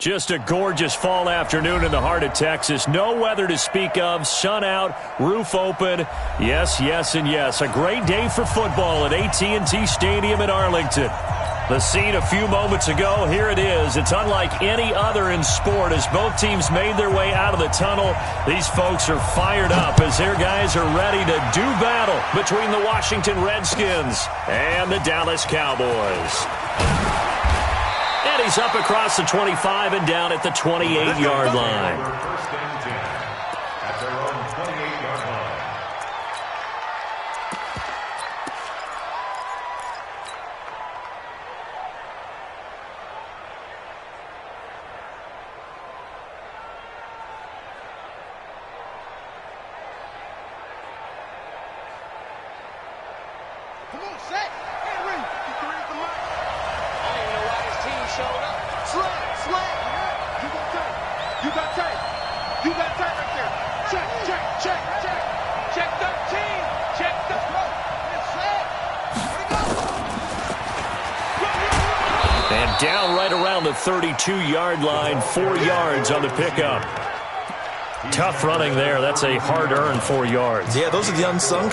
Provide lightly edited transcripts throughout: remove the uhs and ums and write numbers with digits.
Just a gorgeous fall afternoon in the heart of Texas. No weather to speak of. Sun out, roof open. Yes, yes, and yes. A great day for football at AT&T Stadium in Arlington. The scene a few moments ago, here it is. It's unlike any other in sport as both teams made their way out of the tunnel. These folks are fired up as their guys are ready to do battle between the Washington Redskins and the Dallas Cowboys. And he's up across the 25 and down at the 28-yard line. First and 10 at their own 28-yard line. Come on, set. Henry. You can read the mic. I don't even know why this team showed up. Slam. You got tape. You got tape. You got tape right there. Check. Check 13. Check the throw. It's set. And down right around the 32-yard line, 4 yards on the pickup. Tough running there. That's a hard-earned 4 yards. Yeah, those are the unsung.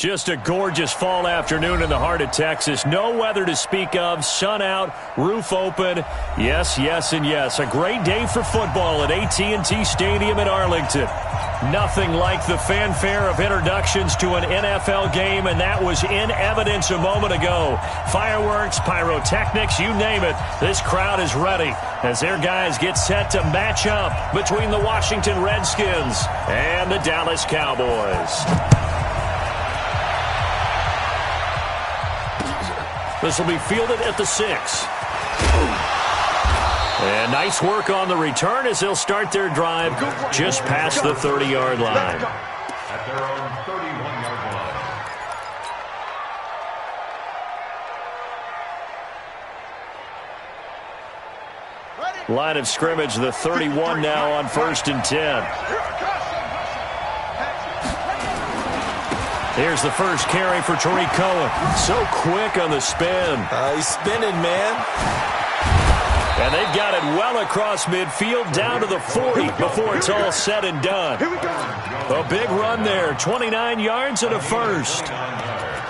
Just a gorgeous fall afternoon in the heart of Texas. No weather to speak of. Sun out, roof open. Yes, yes, and yes. A great day for football at AT&T Stadium in Arlington. Nothing like the fanfare of introductions to an NFL game, and that was in evidence a moment ago. Fireworks, pyrotechnics, you name it. This crowd is ready as their guys get set to match up between the Washington Redskins and the Dallas Cowboys. This will be fielded at the 6. And nice work on the return as they'll start their drive just past the 30-yard line. At their own 31-yard line. Line of scrimmage, the 31 now on 1st and 10. Here's the first carry for Tariq Cohen. So quick on the spin. He's spinning, man. And they've got it well across midfield down to the 40 before it's all said and done. A big run there, 29 yards and a first.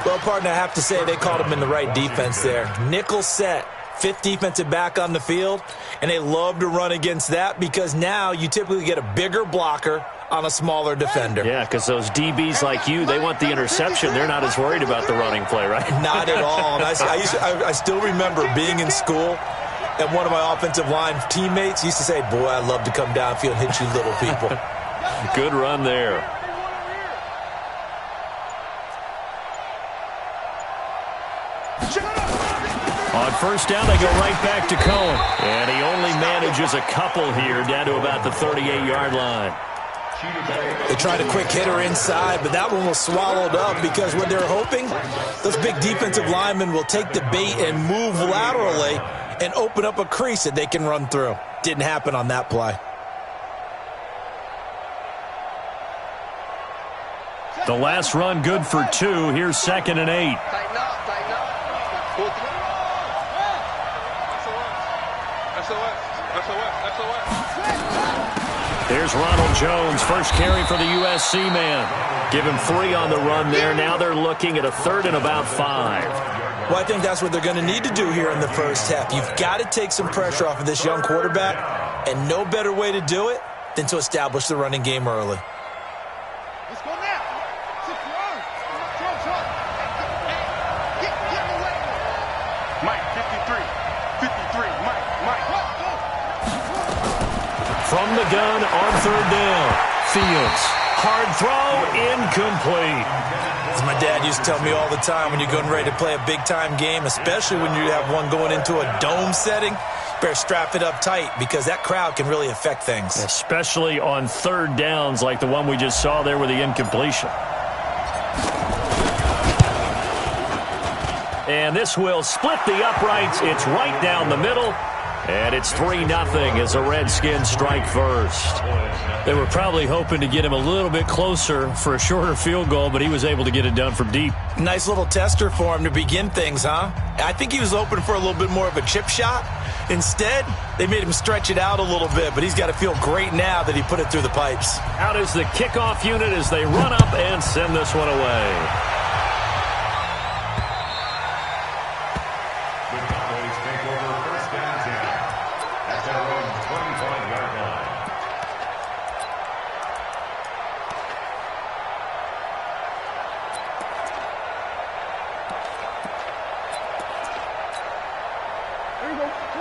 Well, partner, I have to say they called him in the right defense there. Nickel set, 5th defensive back on the field, and they love to run against that because now you typically get a bigger blocker on a smaller defender. Yeah, because those DBs like you, they want the interception. They're not as worried about the running play, right? Not at all. And I still remember being in school, and one of my offensive line teammates used to say, boy, I'd love to come downfield and hit you little people. Good run there. On 1st down, they go right back to Cohen. And he only manages a couple here down to about the 38-yard line. They tried a quick hitter inside, but that one was swallowed up because what they're hoping, those big defensive linemen will take the bait and move laterally and open up a crease that they can run through. Didn't happen on that play. The last run good for 2. Here's 2nd and 8. Tighten up, tighten up. There's Ronald Jones, first carry for the USC man. Give him 3 on the run there. Now they're looking at a 3rd and about 5. Well, I think that's what they're going to need to do here in the first half. You've got to take some pressure off of this young quarterback, and no better way to do it than to establish the running game early. Let's go now. Mike, 53, Mike. From the gun on 3rd down. Fields. Hard throw, incomplete. As my dad used to tell me all the time, when you're getting ready to play a big-time game, especially when you have one going into a dome setting, better strap it up tight because that crowd can really affect things. Especially on 3rd downs like the one we just saw there with the incompletion. And this will split the uprights. It's right down the middle. And it's 3-0 as the Redskins strike first. They were probably hoping to get him a little bit closer for a shorter field goal, but he was able to get it done from deep. Nice little tester for him to begin things, huh? I think he was hoping for a little bit more of a chip shot. Instead, they made him stretch it out a little bit, but he's got to feel great now that he put it through the pipes. Out is the kickoff unit as they run up and send this one away.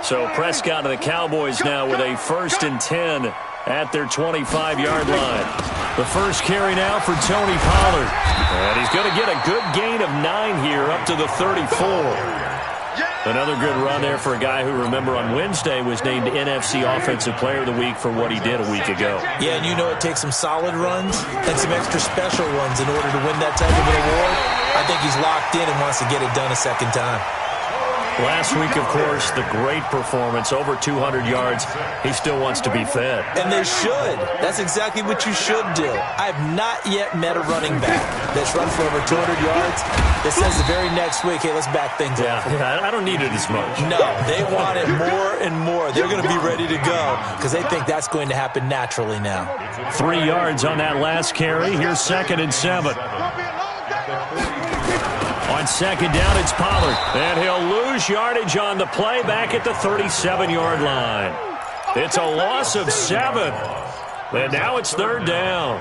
So Prescott and the Cowboys now with a 1st and 10 at their 25-yard line. The first carry now for Tony Pollard. And he's going to get a good gain of 9 here up to the 34. Another good run there for a guy who, remember, on Wednesday was named NFC Offensive Player of the Week for what he did a week ago. Yeah, and you know it takes some solid runs and some extra special ones in order to win that type of an award. I think he's locked in and wants to get it done a second time. Last week, of course, the great performance, over 200 yards. He still wants to be fed. And they should. That's exactly what you should do. I have not yet met a running back that's run for over 200 yards that says the very next week, hey, let's back things up. Yeah, I don't need it as much. No, they want it more and more. They're going to be ready to go because they think that's going to happen naturally now. 3 yards on that last carry. Here's 2nd and 7. On second down, it's Pollard. And he'll lose yardage on the play back at the 37-yard line. It's a loss of 7. And now it's third down.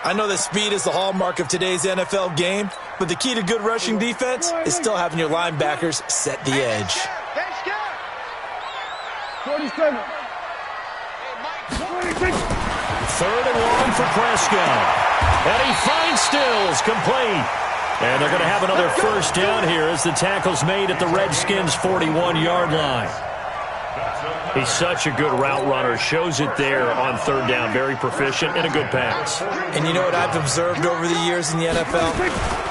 I know that speed is the hallmark of today's NFL game, but the key to good rushing defense is still having your linebackers set the edge. 47. Third and long for Prescott. And he finds Stills, complete. And they're going to have another first down here as the tackle's made at the Redskins' 41-yard line. He's such a good route runner. Shows it there on third down. Very proficient and a good pass. And you know what I've observed over the years in the NFL?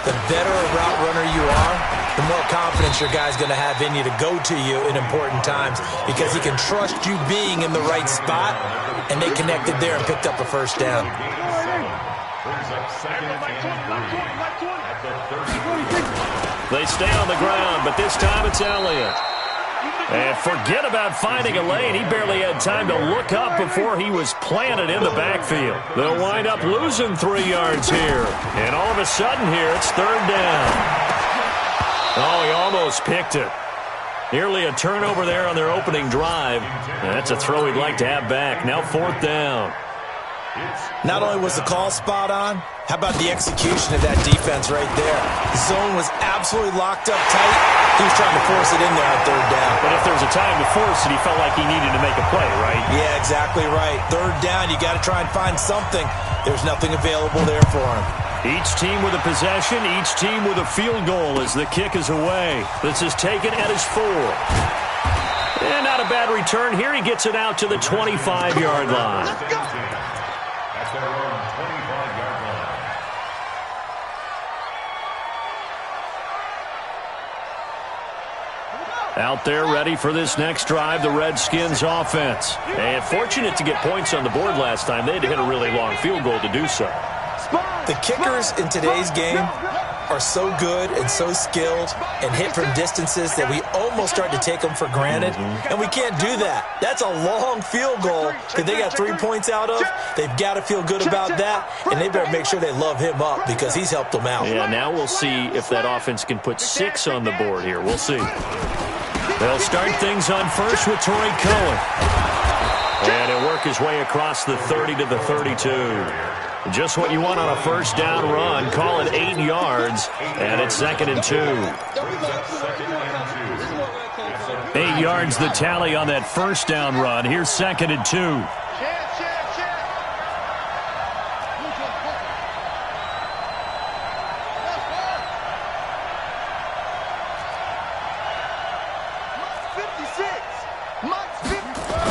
The better a route runner you are, the more confidence your guy's going to have in you to go to you in important times because he can trust you being in the right spot, and they connected there and picked up a first down. They stay on the ground, but this time it's Elliott. And forget about finding a lane. He barely had time to look up before he was planted in the backfield. They'll wind up losing 3 yards here. And all of a sudden here, it's third down. Oh, he almost picked it. Nearly a turnover there on their opening drive. And that's a throw he'd like to have back. Now fourth down. Not only was the call spot on, how about the execution of that defense right there? The zone was absolutely locked up tight. He was trying to force it in there on third down. But if there was a time to force it, he felt like he needed to make a play, right? Yeah, exactly right. Third down, you got to try and find something. There's nothing available there for him. Each team with a possession, each team with a field goal as the kick is away. This is taken at his 4. And not a bad return here. He gets it out to the 25-yard line. At their own 25-yard line. Out there ready for this next drive, the Redskins offense. And fortunate to get points on the board last time. They had to hit a really long field goal to do so. The kickers in today's game are so good and so skilled and hit from distances that we almost start to take them for granted, and we can't do that. That's a long field goal that they got 3 points out of. They've got to feel good about that, and they better make sure they love him up because he's helped them out. Yeah, now we'll see if that offense can put 6 on the board here. We'll see. They'll start things on first with Torrey Cohen. And he'll work his way across the 30 to the 32. Just what you want on a first down run. Call it 8 yards, and it's 2nd and 2. 8 yards the tally on that first down run. Here's 2nd and 2.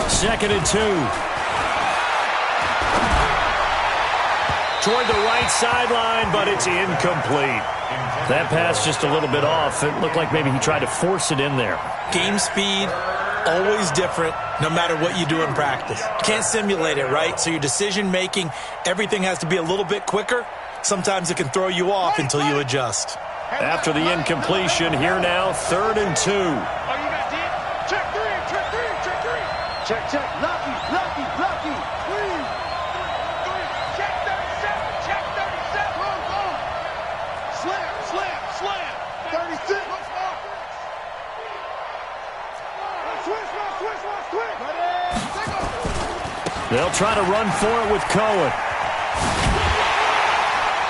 Second and 2. Toward the right sideline, but it's incomplete. That pass just a little bit off. It looked like maybe he tried to force it in there. Game speed, always different, no matter what you do in practice. You can't simulate it, right? So your decision-making, everything has to be a little bit quicker. Sometimes it can throw you off until you adjust. After the incompletion, here now, 3rd and 2. Check 3, check 3, check 3. Check, check, lucky, lucky, lucky. Please. Check 37, check 37. Run. Slam, slam, slam. 36. Switch. They'll try to run for it with Cohen.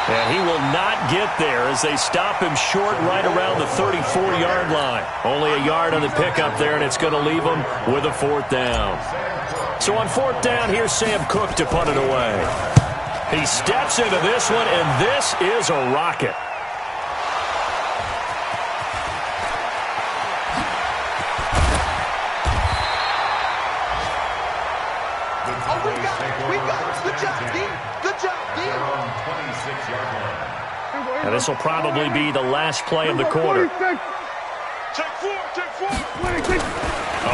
And he will not get there as they stop him short right around the 34-yard line. Only a yard on the pickup there, and it's going to leave him with a 4th down. So on 4th down, here's Sam Cook to punt it away. He steps into this one, and this is a rocket. We got it. Good job, D. Good job, D. And this will probably be the last play of the quarter. Check 4, check 4. A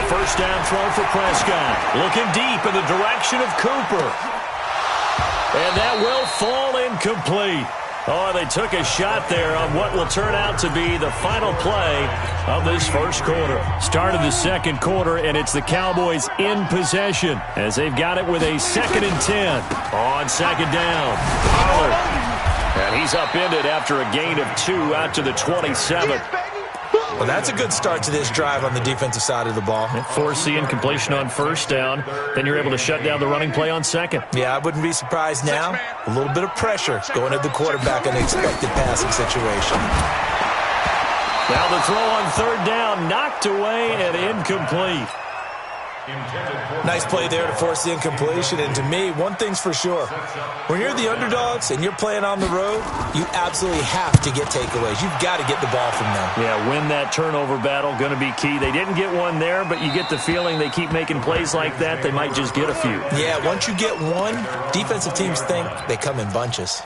first down throw for Prescott. Looking deep in the direction of Cooper. And that will fall incomplete. Oh, they took a shot there on what will turn out to be the final play of this first quarter. Start of the second quarter, and it's the Cowboys in possession as they've got it with a 2nd and 10 on 2nd down. Pollard And he's upended after a gain of 2 out to the 27. Well, that's a good start to this drive on the defensive side of the ball. Force the incompletion on first down. Then you're able to shut down the running play on second. Yeah, I wouldn't be surprised now. A little bit of pressure going at the quarterback in an expected passing situation. Now the throw on third down, knocked away and incomplete. Nice play there to force the incompletion. And to me, one thing's for sure. When you're the underdogs and you're playing on the road, you absolutely have to get takeaways. You've got to get the ball from them. Yeah, win that turnover battle, going to be key. They didn't get one there, but you get the feeling they keep making plays like that, they might just get a few. Yeah, once you get one, defensive teams think they come in bunches.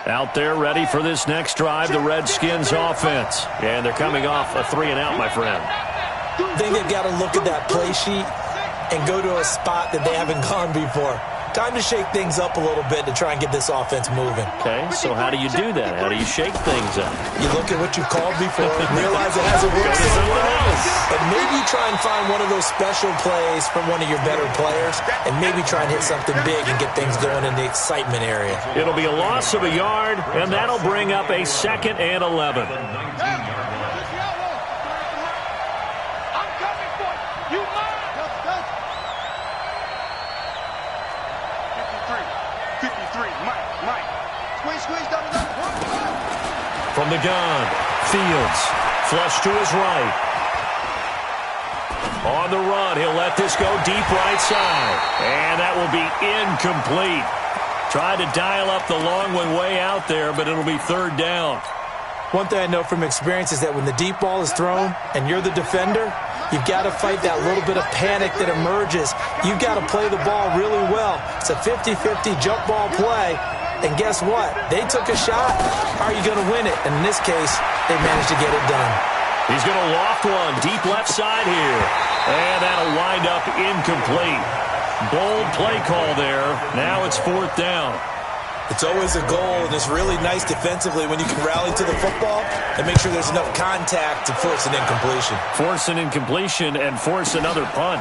Out there ready for this next drive, the Redskins offense. And they're coming off a 3-and-out, my friend. I think they've got to look at that play sheet and go to a spot that they haven't gone before. Time to shake things up a little bit to try and get this offense moving. Okay, so how do you do that? How do you shake things up? You look at what you've called before and realize it hasn't worked so well. And maybe try and find one of those special plays from one of your better players and maybe try and hit something big and get things going in the excitement area. It'll be a loss of a yard, and that'll bring up a 2nd and 11. From the gun, Fields, flush to his right. On the run, he'll let this go deep right side. And that will be incomplete. Tried to dial up the long one way out there, but it'll be third down. One thing I know from experience is that when the deep ball is thrown and you're the defender, you've got to fight that little bit of panic that emerges. You've got to play the ball really well. It's a 50-50 jump ball play. And guess what? They took a shot. How are you going to win it? And in this case, they managed to get it done. He's going to loft one deep left side here. And that'll wind up incomplete. Bold play call there. Now it's fourth down. It's always a goal, and it's really nice defensively when you can rally to the football and make sure there's enough contact to force an incompletion. Force an incompletion and force another punt.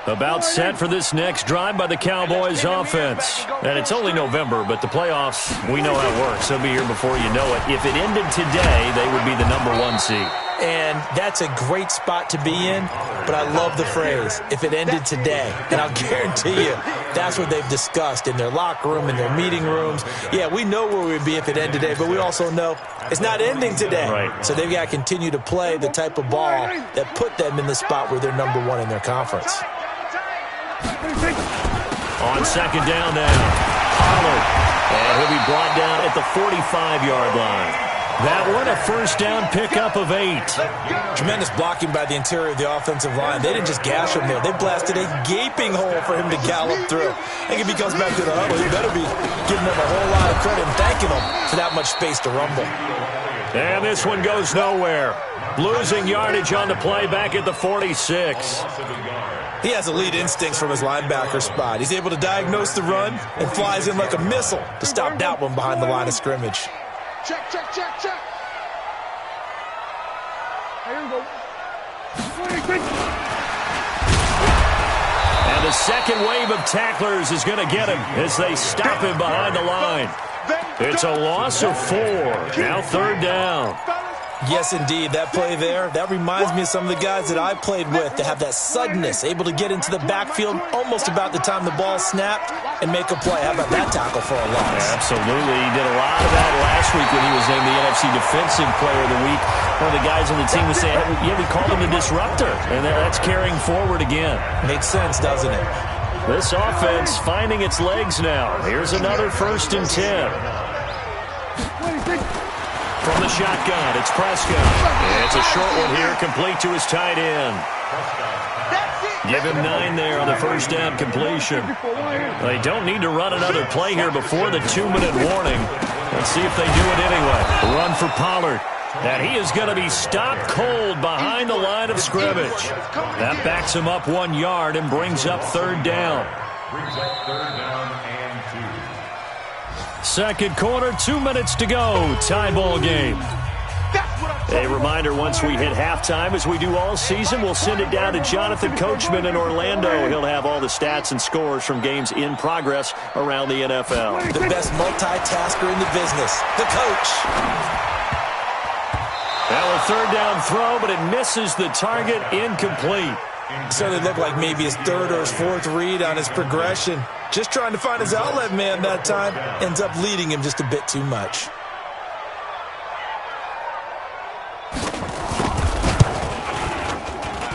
About set for this next drive by the Cowboys offense. And it's only November, but the playoffs, we know how it works. They'll be here before you know it. If it ended today, they would be the #1 seed. And that's a great spot to be in, but I love the phrase, if it ended today. And I'll guarantee you, that's what they've discussed in their locker room, in their meeting rooms. Yeah, we know where we'd be if it ended today, but we also know it's not ending today. Right. So they've got to continue to play the type of ball that put them in the spot where they're #1 in their conference. On second down now, Pollard. And he'll be brought down at the 45-yard line. That one, a first down pickup of 8. Tremendous blocking by the interior of the offensive line. They didn't just gash him there. They blasted a gaping hole for him to gallop through. I think if he comes back to the huddle, he better be giving them a whole lot of credit and thanking them for that much space to rumble. And this one goes nowhere. Losing yardage on the play back at the 46. He has elite instincts from his linebacker spot. He's able to diagnose the run and flies in like a missile to stop that one behind the line of scrimmage. Check, check, check, check. Here we go. And the second wave of tacklers is going to get him as they stop him behind the line. It's a loss of 4. Now third down. Yes, indeed. That play there, that reminds me of some of the guys that I played with to have that suddenness, able to get into the backfield almost about the time the ball snapped and make a play. How about that tackle for a loss? Yeah, absolutely. He did a lot of that last week when he was named the NFC Defensive Player of the Week. One of the guys on the team was saying, yeah, we called him the disruptor, and that's carrying forward again. Makes sense, doesn't it? This offense finding its legs now. Here's another 1st and 10. From the shotgun, it's Prescott. It's a short one here, complete to his tight end. Give him 9 there on the first down completion. They don't need to run another play here before the 2-minute warning. Let's see if they do it anyway. Run for Pollard. And he is going to be stopped cold behind the line of scrimmage. That backs him up 1 yard and brings up third down. Brings up third down and 2. Second quarter, 2 minutes to go. Tie ball game. A reminder, once we hit halftime, as we do all season, we'll send it down to Jonathan Coachman in Orlando. He'll have all the stats and scores from games in progress around the NFL. The best multitasker in the business, the coach. Now a third down throw, but it misses the target, incomplete. Certainly looked like maybe his third or his fourth read on his progression. Just trying to find his outlet man that time. Ends up leading him just a bit too much.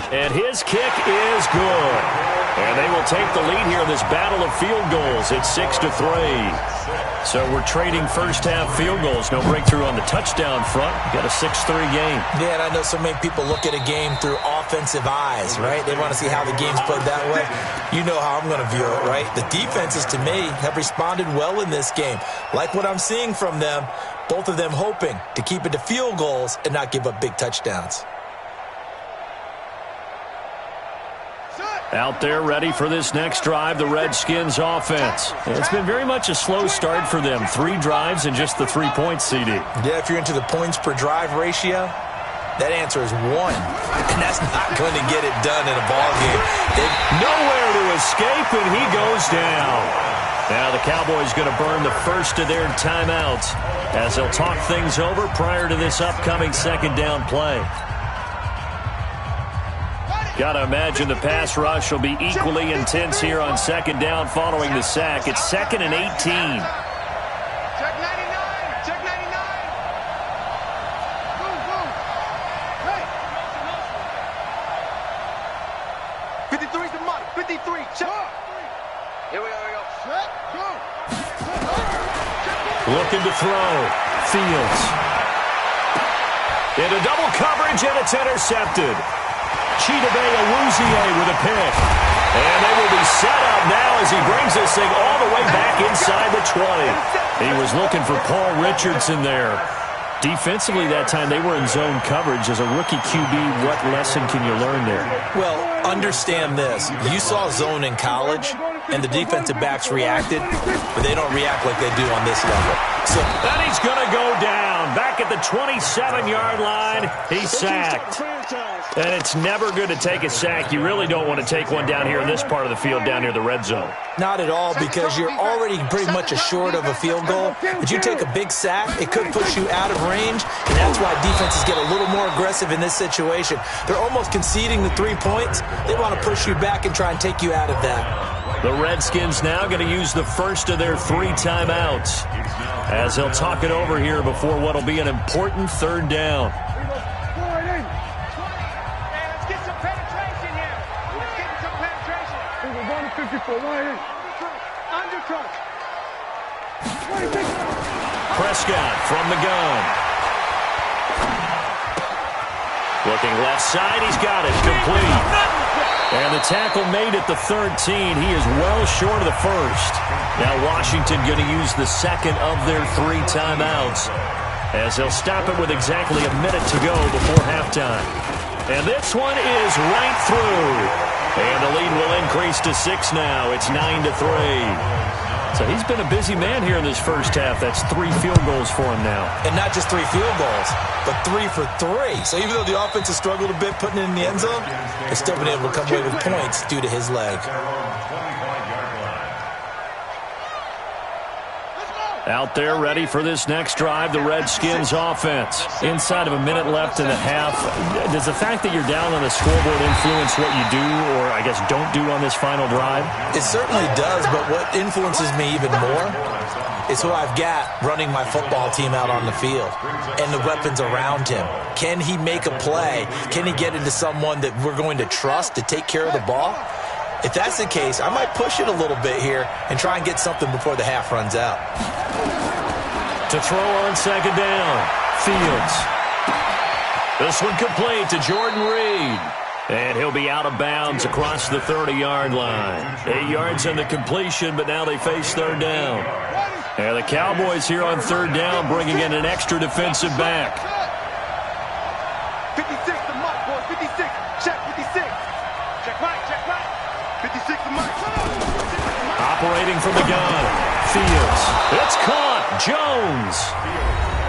And his kick is good. And they will take the lead here in this battle of field goals. It's 6-3. So we're trading first-half field goals. No breakthrough on the touchdown front. Got a 6-3 game. Yeah, and I know so many people look at a game through offensive eyes, right? They want to see how the game's played that way. You know how I'm going to view it, right? The defenses, to me, have responded well in this game. Like what I'm seeing from them, both of them hoping to keep it to field goals and not give up big touchdowns. Out there ready for this next drive, the Redskins offense. It's been very much a slow start for them. 3 drives and just the 3 points, CD. Yeah, if you're into the points per drive ratio, that answer is 1. And that's not going to get it done in a ball game. Nowhere to escape, and he goes down. Now the Cowboys going to burn the first of their timeouts as they'll talk things over prior to this upcoming second down play. Got to imagine the pass rush will be equally intense here on second down following the sack. It's 2nd and 18. Check 99. Check 99. Move, move. Hey. 53's the mark. 53. Check. Here we go. Check. Go. Looking to throw. Fields. Into double coverage, and it's intercepted. Chidobe Awuzie with a pick. And they will be set up now as he brings this thing all the way back inside the 20. He was looking for Paul Richardson there. Defensively that time, they were in zone coverage. As a rookie QB, what lesson can you learn there? Well, understand this. You saw zone in college, and the defensive backs reacted, but they don't react like they do on this level. So then he's going to go down. Back at the 27-yard line, he's sacked. And it's never good to take a sack. You really don't want to take one down here in this part of the field, down near the red zone. Not at all, because you're already pretty much assured of a field goal. But you take a big sack, it could push you out of range, and that's why defenses get a little more aggressive in this situation. They're almost conceding the 3 points. They want to push you back and try and take you out of that. The Redskins now going to use the first of their 3 timeouts as they'll talk it over here before what will be an important third down. Prescott from the gun. Looking left side, he's got it, complete. And the tackle made at the 13. He is well short of the first. Now Washington going to use the second of their 3 timeouts as they'll stop it with exactly a minute to go before halftime. And this one is right through. And the lead will increase to 6 now. It's 9-3. So he's been a busy man here in this first half. That's 3 field goals for him now. And not just 3 field goals, but 3 for 3. So even though the offense has struggled a bit putting it in the end zone, they've still been able to come away with points due to his leg. Out there ready for this next drive, the Redskins offense. Inside of a minute left in the half, does the fact that you're down on the scoreboard influence what you do, or I guess don't do on this final drive? It certainly does, but what influences me even more is who I've got running my football team out on the field and the weapons around him. Can he make a play? Can he get into someone that we're going to trust to take care of the ball? If that's the case, I might push it a little bit here and try and get something before the half runs out. To throw on second down, Fields. This one complete to Jordan Reed. And he'll be out of bounds across the 30-yard line. 8 yards on the completion, but now they face third down. And the Cowboys here on third down bringing in an extra defensive back. 56 to Mike, boys. 56. Check 56. Check Mike. 56 to Mike. Operating from the gun. Fields. It's caught. Jones.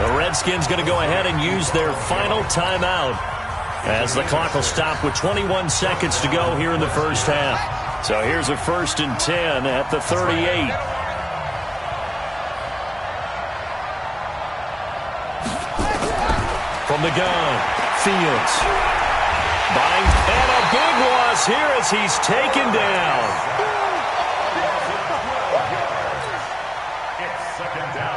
The Redskins going to go ahead and use their final timeout as the clock will stop with 21 seconds to go here in the first half. So here's a 1st and 10 at the 38. From the gun, Fields. Binds, and a big loss here as he's taken down. It's 2nd down.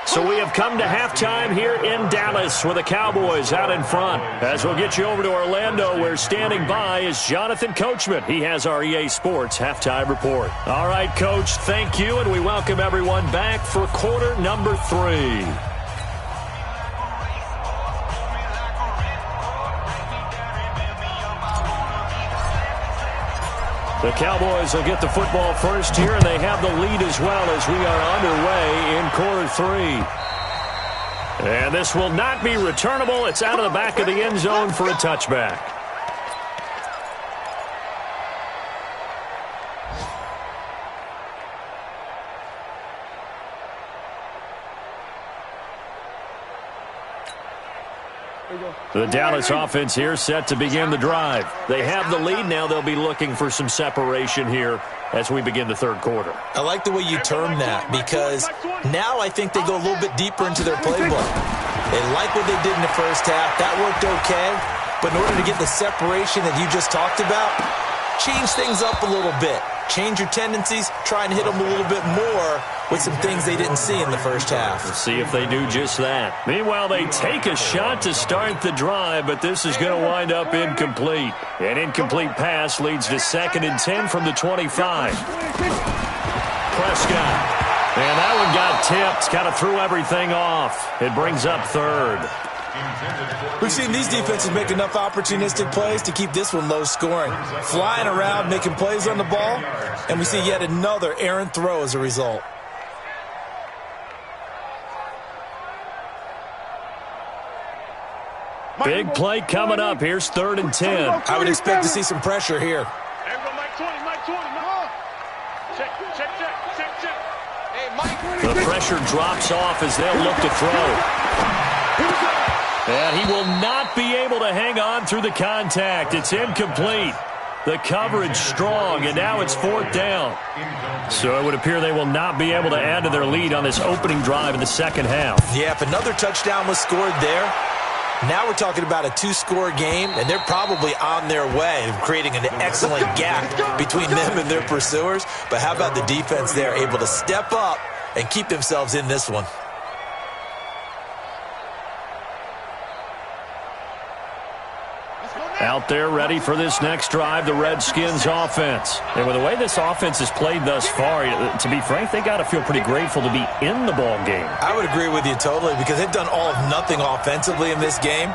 So we have come to halftime here in Dallas with the Cowboys out in front. As we'll get you over to Orlando, where standing by is Jonathan Coachman. He has our EA Sports halftime report. All right, Coach, thank you, and we welcome everyone back for quarter number 3. The Cowboys will get the football first here, and they have the lead as well as we are underway in quarter 3. And this will not be returnable. It's out of the back of the end zone for a touchback. The Dallas offense here set to begin the drive. They have the lead. Now they'll be looking for some separation here as we begin the third quarter. I like the way you term that, because now I think they go a little bit deeper into their playbook. They like what they did in the first half. That worked okay. But in order to get the separation that you just talked about, change things up a little bit. Change your tendencies. Try and hit them a little bit more with some things they didn't see in the first half. We'll see if they do just that. Meanwhile, they take a shot to start the drive, but this is going to wind up incomplete. An incomplete pass leads to 2nd and 10 from the 25. Prescott. And that one got tipped. Kind of threw everything off. It brings up 3rd. We've seen these defenses make enough opportunistic plays to keep this one low scoring. Flying around, making plays on the ball, and we see yet another errant throw as a result. Big play coming up. Here's 3rd and 10. I would expect to see some pressure here. The pressure drops off as they'll look to throw. And he will not be able to hang on through the contact. It's incomplete. The coverage strong, and now it's 4th down. So it would appear they will not be able to add to their lead on this opening drive in the second half. Yeah, if another touchdown was scored there, now we're talking about a 2-score game, and they're probably on their way of creating an excellent gap between them and their pursuers. But how about the defense there, able to step up and keep themselves in this one? Out there ready for this next drive, the Redskins offense. And with the way this offense has played thus far, to be frank, they got to feel pretty grateful to be in the ball game. I would agree with you totally, because they've done all of nothing offensively in this game,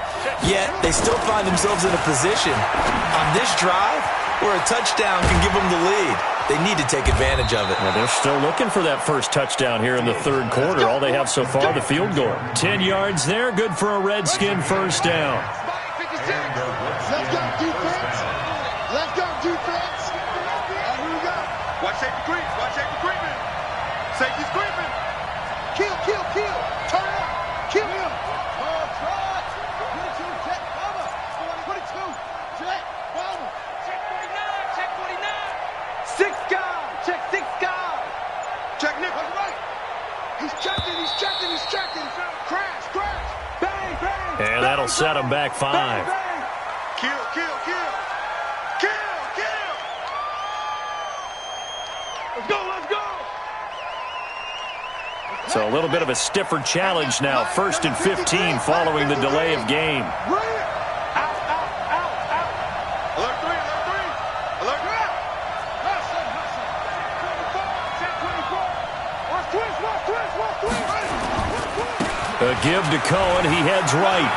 yet they still find themselves in a position on this drive where a touchdown can give them the lead. They need to take advantage of it. Well, they're still looking for that first touchdown here in the third quarter. All they have so far, the field goal. 10 yards there, good for a Redskin first down. Let's go, defense. Let's go, defense. And here we go. Watch safety creep. Watch safety creeping. Safety's creeping. Kill. Turn it up. Kill him. Trot. 22, check, cover. 22, check, cover. Check 49, check 49. 6 guy. Check 6 guy. Check Nick on the right. He's checking. Crash. Bang. And that'll set him back 5. Bang. Kill. Let's go. So a little bit of a stiffer challenge now. 1st and 15 following the delay of game. Out. Alert 3. Alert out. Check 24. A give to Cohen. He heads right.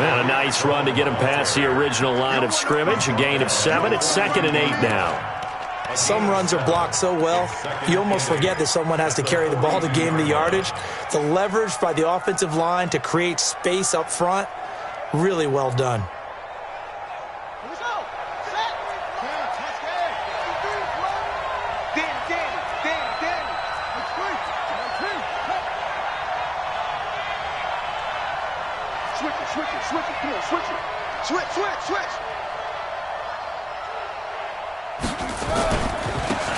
And a nice run to get him past the original line of scrimmage. A gain of 7. It's 2nd and 8 now. Some runs are blocked so well, you almost forget that someone has to carry the ball to gain the yardage. The leverage by the offensive line to create space up front, really well done. Switch.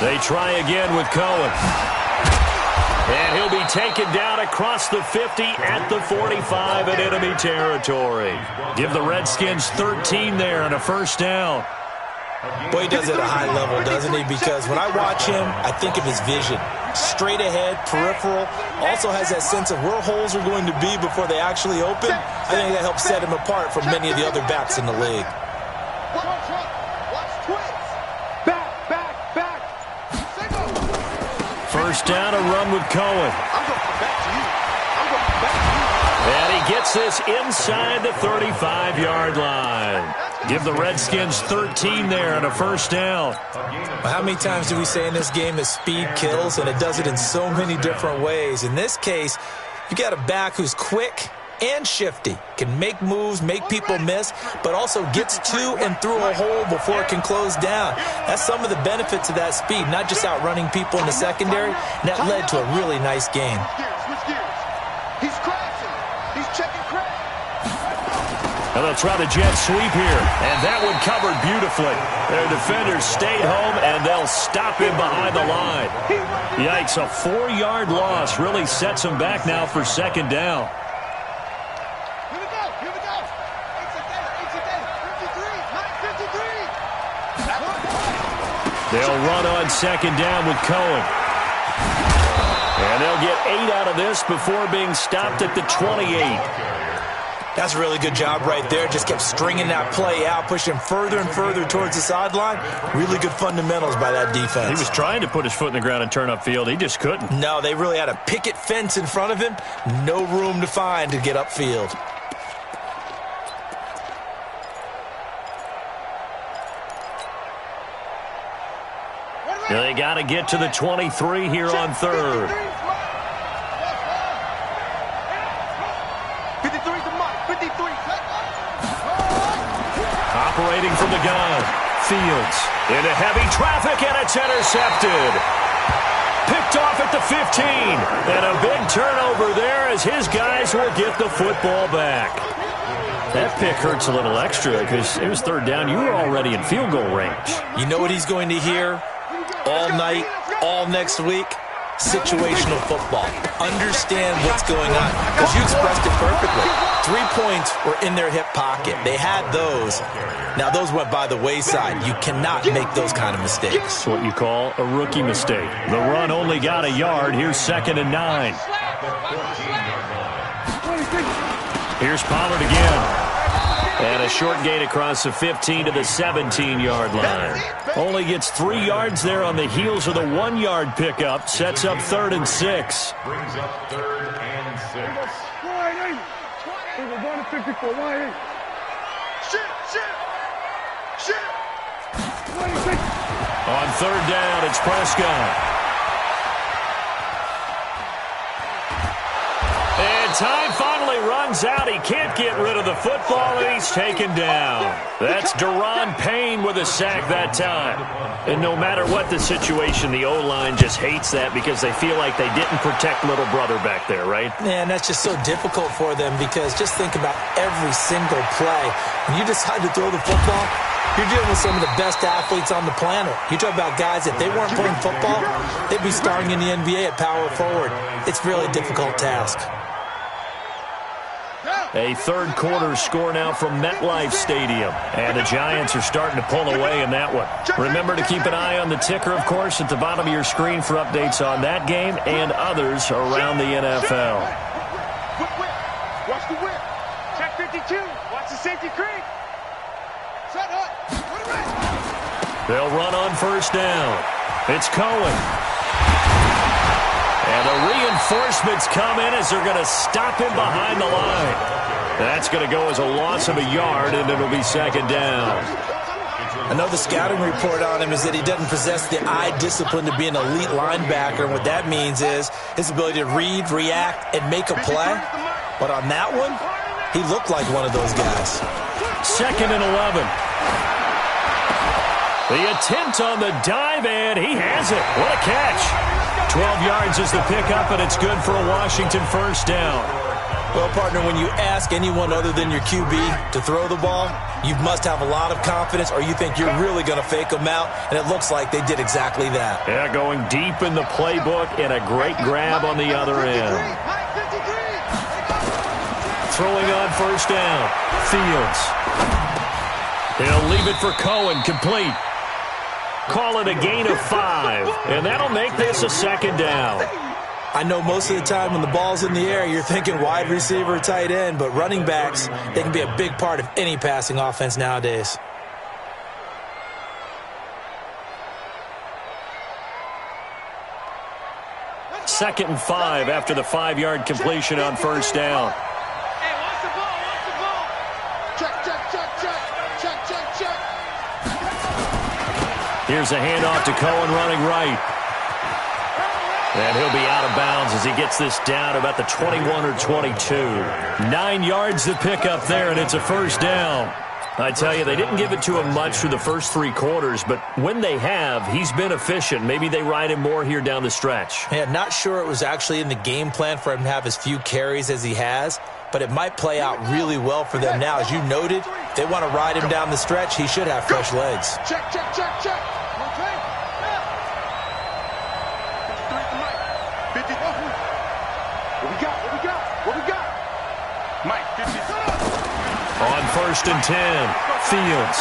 They try again with Cohen. And he'll be taken down across the 50 at the 45 in enemy territory. Give the Redskins 13 there and a first down. Boy, he does it at a high level, doesn't he? Because when I watch him, I think of his vision. Straight ahead, peripheral. Also has that sense of where holes are going to be before they actually open. I think that helps set him apart from many of the other backs in the league. First down, a run with Cohen. And he gets this inside the 35-yard line. Give the Redskins 13 there and a first down. How many times do we say in this game that speed kills, and it does it in so many different ways? In this case, you got a back who's quick and shifty, can make moves, make people miss, but also gets to and through a hole before it can close down. That's some of the benefits of that speed, not just outrunning people in the secondary, and that led to a really nice game. He's crashing. He's checking crash. And they'll try the jet sweep here, and that one covered beautifully. Their defenders stayed home, and they'll stop him behind the line. Yikes, a 4-yard loss really sets him back now for second down. They'll run on second down with Cohen. And they'll get 8 out of this before being stopped at the 28. That's a really good job right there. Just kept stringing that play out, pushing further and further towards the sideline. Really good fundamentals by that defense. He was trying to put his foot in the ground and turn upfield. He just couldn't. No, they really had a picket fence in front of him. No room to find to get upfield. They got to get to the 23 here on third. 53's the mark. 53. Operating from the gun. Fields into heavy traffic, and it's intercepted. Picked off at the 15. And a big turnover there as his guys will get the football back. That pick hurts a little extra because it was third down. You were already in field goal range. You know what he's going to hear all night, all next week? Situational football. Understand what's going on. Because you expressed it perfectly. 3 points were in their hip pocket. They had those. Now, those went by the wayside. You cannot make those kind of mistakes. That's what you call a rookie mistake. The run only got a yard. Here's 2nd and 9. Here's Pollard again. And a short gain across the 15 to the 17-yard line. Only gets 3 yards there on the heels of the 1-yard pickup. Sets up 3rd and 6. Brings up 3rd and 6. We're going to 54. Shit. On 3rd down, it's Prescott. And time finally runs out. He can't get rid of the football, and he's taken down. That's Daron Payne with a sack that time. And no matter what the situation, the O-line just hates that because they feel like they didn't protect little brother back there, right? Man, that's just so difficult for them because just think about every single play. When you decide to throw the football, you're dealing with some of the best athletes on the planet. You talk about guys, if they weren't playing football, they'd be starring in the NBA at power forward. It's a really difficult task. A third quarter score now from MetLife Stadium. And the Giants are starting to pull away in that one. Remember to keep an eye on the ticker, of course, at the bottom of your screen for updates on that game and others around the NFL. Watch the whip. Check 52. Watch the safety creep. Set up. They'll run on first down. It's Cohen. And the reinforcements come in as they're going to stop him behind the line. That's going to go as a loss of a yard, and it'll be second down. I know the scouting report on him is that he doesn't possess the eye discipline to be an elite linebacker. And what that means is his ability to read, react, and make a play. But on that one, he looked like one of those guys. Second and 11. The attempt on the dive, and he has it. What a catch. 12 yards is the pickup, and it's good for a Washington first down. Well, partner, when you ask anyone other than your QB to throw the ball, you must have a lot of confidence, or you think you're really going to fake them out, and it looks like they did exactly that. Yeah, going deep in the playbook, and a great grab on the other end. Throwing on first down, Fields. He'll leave it for Cohen, complete. Call it a gain of 5, and that'll make this a second down. I know most of the time when the ball's in the air, you're thinking wide receiver, tight end, but running backs, they can be a big part of any passing offense nowadays. Second and 5 after the 5-yard completion on first down. Hey, watch the ball, watch the ball. Check, check, check, check. Check, check, check. Here's a handoff to Cohen running right. And he'll be out of bounds as he gets this down about the 21 or 22. 9 yards to pick up there, and it's a first down. I tell you, they didn't give it to him much through the first 3 quarters, but when they have, he's been efficient. Maybe they ride him more here down the stretch. Yeah, not sure it was actually in the game plan for him to have as few carries as he has, but it might play out really well for them now. As you noted, if they want to ride him down the stretch, he should have fresh legs. Check, check, check, check. Okay. 53 to Mike. 50. What we got? What we got? What we got? Mike, 50. On first and 10, Fields.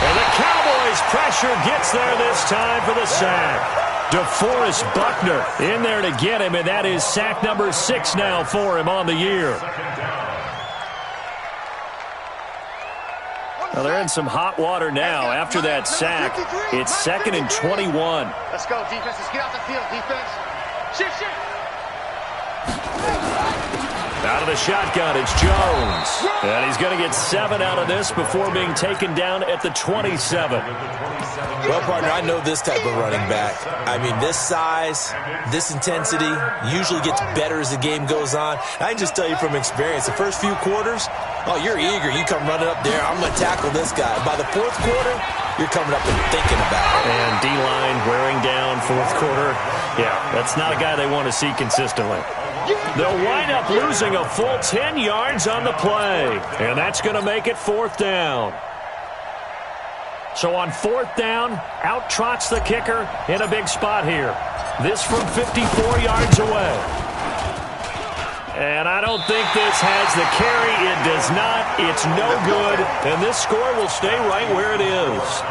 And the Cowboys' pressure gets there this time for the sack. DeForest Buckner in there to get him, and that is sack number 6 now for him on the year. Well, they're in some hot water now. After that sack, it's second and 21. Let's go, defense. Let's get out the field, defense. Shit, shit. Out of the shotgun, it's Jones. And he's going to get 7 out of this before being taken down at the 27. Well, partner, I know this type of running back. I mean, this size, this intensity usually gets better as the game goes on. I can just tell you from experience, the first few quarters, oh, you're eager. You come running up there, I'm going to tackle this guy. By the 4th quarter, you're coming up and thinking about it. And D-line wearing down 4th quarter. Yeah, that's not a guy they want to see consistently. They'll wind up losing a full 10 yards on the play. And that's going to make it 4th down. So on 4th down, out trots the kicker in a big spot here. This from 54 yards away. And I don't think this has the carry. It does not. It's no good. And this score will stay right where it is.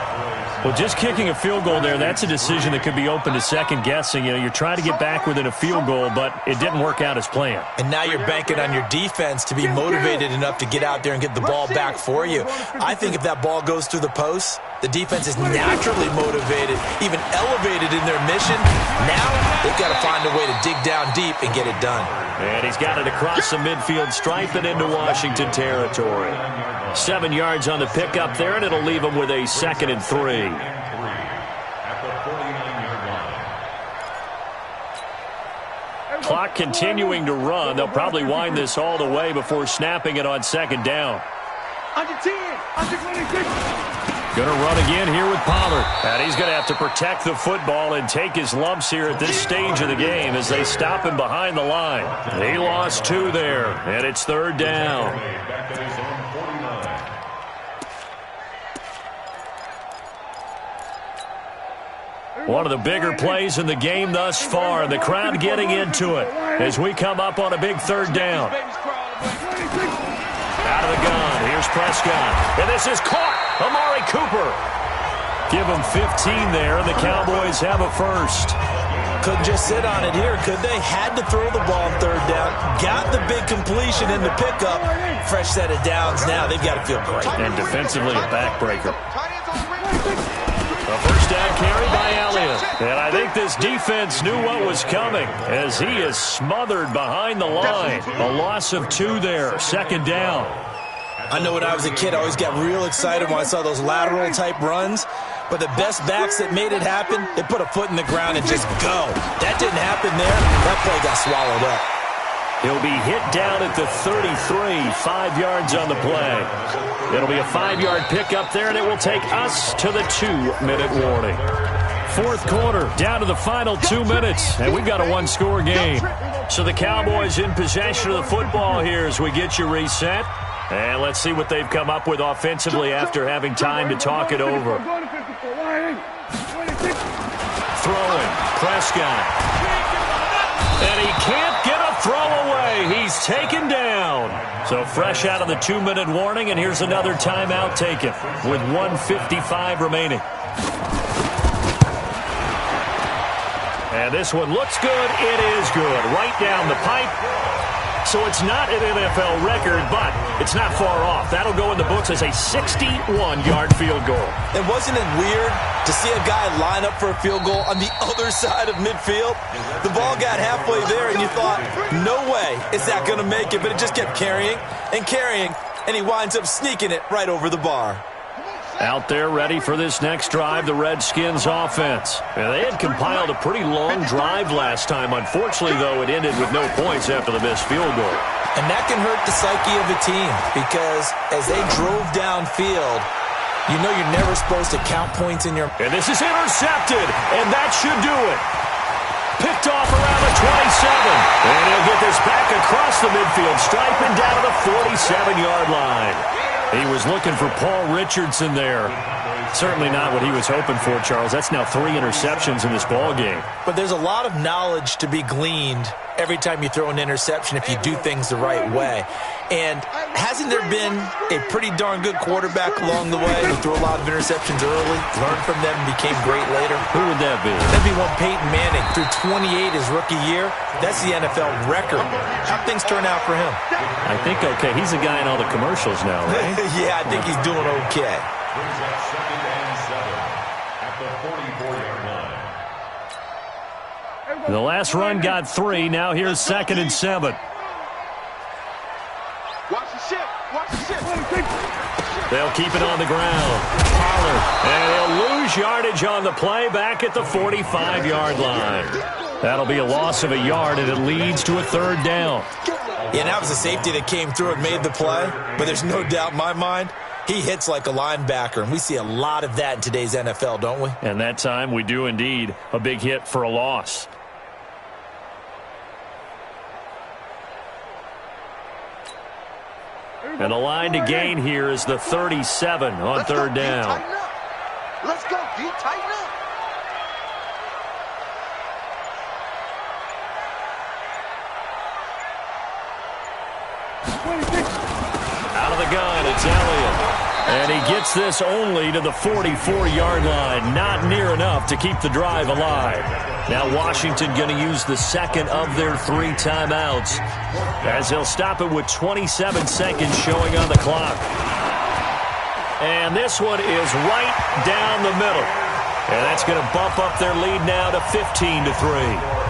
Well, just kicking a field goal there, that's a decision that could be open to second guessing. You know, you're trying to get back within a field goal, but it didn't work out as planned. And now you're banking on your defense to be motivated enough to get out there and get the ball back for you. I think if that ball goes through the post, the defense is naturally motivated, even elevated in their mission. Now they've got to find a way to dig down deep and get it done. And he's got it across the midfield stripe and into Washington territory. 7 yards on the pickup there, and it'll leave him with a 2nd and 3. Clock continuing to run. They'll probably wind this all the way before snapping it on 2nd down. Under 10. Under 26. Going to run again here with Pollard. And he's going to have to protect the football and take his lumps here at this stage of the game as they stop him behind the line. He lost 2 there, and it's 3rd down. One of the bigger plays in the game thus far, and the crowd getting into it as we come up on a big 3rd down. Out of the gun, here's Prescott, and this is caught. Amari Cooper. Give him 15 there, and the Cowboys have a first. Couldn't just sit on it here, could they? Had to throw the ball on 3rd down. Got the big completion in the pickup. Fresh set of downs now. They've got to feel great. And defensively, a backbreaker. A first down carry by Elliott. And I think this defense knew what was coming as he is smothered behind the line. A loss of 2 there. Second down. I know when I was a kid, I always got real excited when I saw those lateral-type runs. But the best backs that made it happen, they put a foot in the ground and just go. That didn't happen there. That play got swallowed up. He'll be hit down at the 33, 5 yards on the play. It'll be a 5-yard pickup there, and it will take us to the 2-minute warning. Fourth quarter, down to the final 2 minutes, and we've got a 1-score game. So the Cowboys in possession of the football here as we get you reset. And let's see what they've come up with offensively after having time to talk it over. Throwing, Prescott. And he can't get a throw away. He's taken down. So fresh out of the 2-minute warning, and here's another timeout taken with 1:55 remaining. And this one looks good. It is good. Right down the pipe. So it's not an NFL record, but it's not far off. That'll go in the books as a 61-yard field goal. And wasn't it weird to see a guy line up for a field goal on the other side of midfield? The ball got halfway there, and you thought, no way is that going to make it. But it just kept carrying, and he winds up sneaking it right over the bar. Out there ready for this next drive, the Redskins offense. And they had compiled a pretty long drive last time. Unfortunately, though, it ended with no points after the missed field goal. And that can hurt the psyche of a team because as they drove downfield, you know you're never supposed to count points in your... And this is intercepted, and that should do it. Picked off around the 27. And he'll get this back across the midfield stripe and down to the 47-yard line. He was looking for Paul Richardson there. Certainly not what he was hoping for, Charles. That's now 3 interceptions in this ball game. But there's a lot of knowledge to be gleaned every time you throw an interception if you do things the right way. And hasn't there been a pretty darn good quarterback along the way who threw a lot of interceptions early, learned from them, and became great later? Who would that be? That'd be one Peyton Manning. Threw 28 his rookie year. That's the NFL record. How'd things turn out for him? I think okay. He's a guy in all the commercials now, right? Yeah, I think he's doing okay. Brings up 2nd and 7 at the 44-yard line. The last run got 3. Now here's 2nd and 7. Watch the ship. Watch the ship. They'll keep it on the ground. Pollard. And he'll lose yardage on the play back at the 45-yard line. That'll be a loss of a yard, and it leads to a 3rd down. Yeah, that was a safety that came through and made the play. But there's no doubt in my mind, he hits like a linebacker, and we see a lot of that in today's NFL, don't we? And that time we do indeed. A big hit for a loss. And the line to gain here is the 37 on 3rd down. Let's go, D. Tighten up. Out of the gun, it's Elliott. And he gets this only to the 44-yard line. Not near enough to keep the drive alive. Now Washington going to use the 2nd of their 3 timeouts as they'll stop it with 27 seconds showing on the clock. And this one is right down the middle. And that's going to bump up their lead now to 15-3.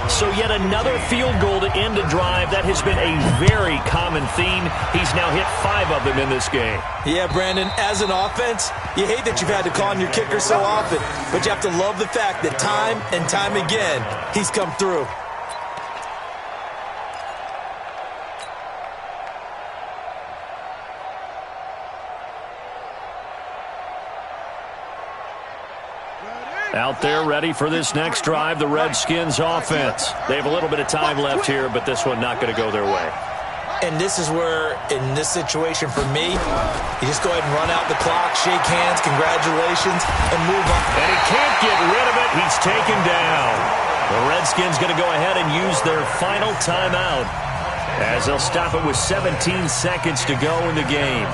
So yet another field goal to end a drive. That has been a very common theme. He's now hit 5 of them in this game. Yeah, Brandon, as an offense, you hate that you've had to call on your kicker so often, but you have to love the fact that time and time again, he's come through. Out there ready for this next drive, the Redskins offense. They have a little bit of time left here, but this one not going to go their way. And this is where, in this situation for me, you just go ahead and run out the clock, shake hands, congratulations, and move on. And he can't get rid of it. He's taken down. The Redskins going to go ahead and use their final timeout as they'll stop it with 17 seconds to go in the game.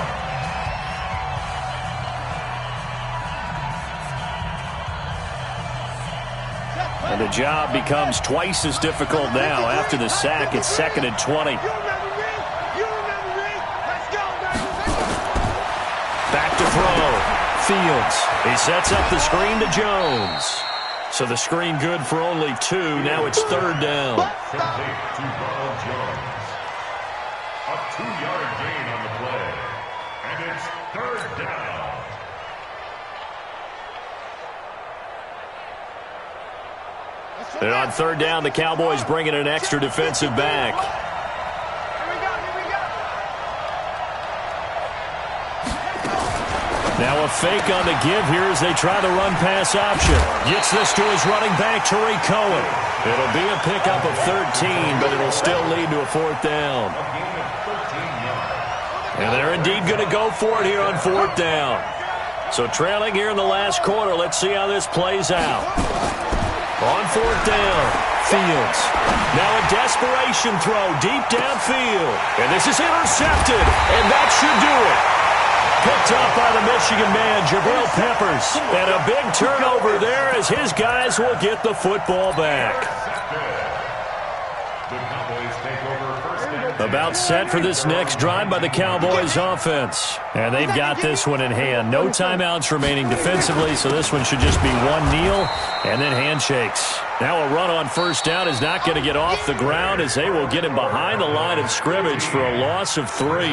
And the job becomes twice as difficult now. After the sack, it's 2nd and 20. Back to throw. Fields. He sets up the screen to Jones. So the screen good for only 2. Now it's 3rd down. From Tate to Ronald Jones. A 2-yard gain on the play. And it's 3rd down. And on 3rd down, the Cowboys bring in an extra defensive back. Now a fake on the give here as they try the run-pass option. Gets this to his running back, Tariq Cohen. It'll be a pickup of 13, but it'll still lead to a 4th down. And they're indeed going to go for it here on 4th down. So trailing here in the last quarter, let's see how this plays out. On 4th down, Fields. Now a desperation throw deep downfield. And this is intercepted, and that should do it. Picked up by the Michigan man, Jabril Peppers. And a big turnover there as his guys will get the football back. The Cowboys take over 1st and About set for this next drive by the Cowboys offense. And they've got this one in hand. No timeouts remaining defensively, so this one should just be one kneel and then handshakes. Now a run on 1st down is not going to get off the ground as they will get him behind the line of scrimmage for a loss of 3.